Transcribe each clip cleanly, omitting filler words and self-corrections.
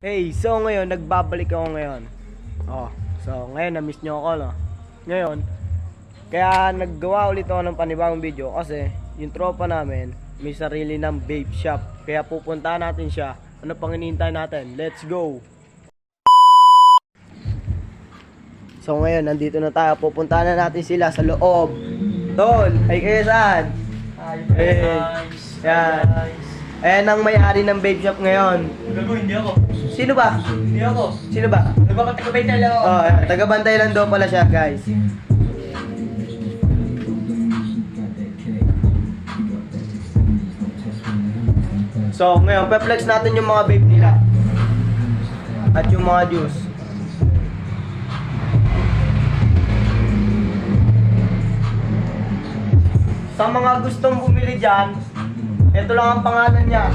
Hey, so ngayon, nagbabalik ako ngayon. So ngayon, na-miss nyo ako, no? Ngayon, kaya naggawa ulit ako ng panibagong video kasi yung tropa namin, may sarili ng vape shop. Kaya pupuntahan natin siya. Ano pang hinihintay natin? Let's go! So ngayon, nandito na tayo. Pupuntahan na natin sila sa loob. Tol, ay kayo saan? Hi guys. Yan. Guys. Ayan ang may-ari ng vape shop ngayon. Gago, hindi ako. Sino ba? Hindi ako. Sino ba? Nagpapatagabay tayo lang ako. Oh, taga-bantay lang daw pala siya, guys. So, ngayon, pe-flex natin yung mga vape nila. At yung mga juice. Sa mga gustong bumili dyan, ito lang ang pangalan niya.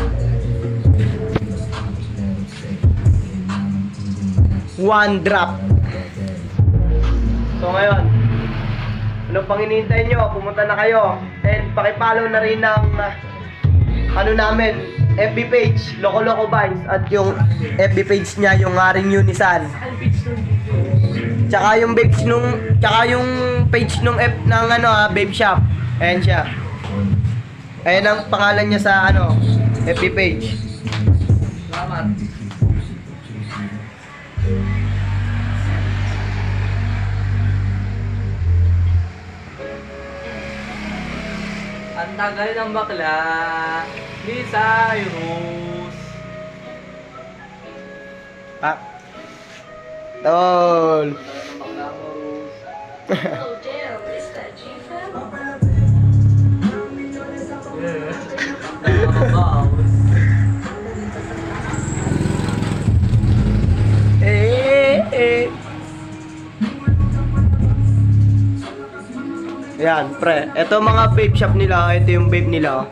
One drop. So ngayon, ano pang hinihintay nyo? Pumunta na kayo. And pakipollow na rin ng ano namin, FB page, Loco Loco Vibes. At yung FB page niya, yung Haring Unisan. Tsaka yung page nung F ng vape shop. Ayan siya. Ayan ang pangalan niya sa FB page. Salamat. Ang tagal ng bakla ni Cyrus. Tol. Ang tagal ng bakla mo, Rus. Oh damn, is that G-Fam? Nakakabawas. Yan, pre. Ito mga vape shop nila. Ito yung vape nila.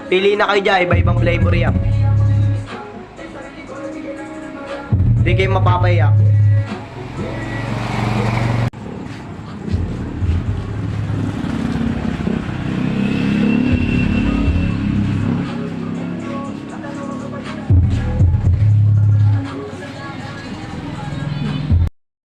Pili na kayo dyan. Iba-ibang flavor yan. Hindi kayo mapapayak.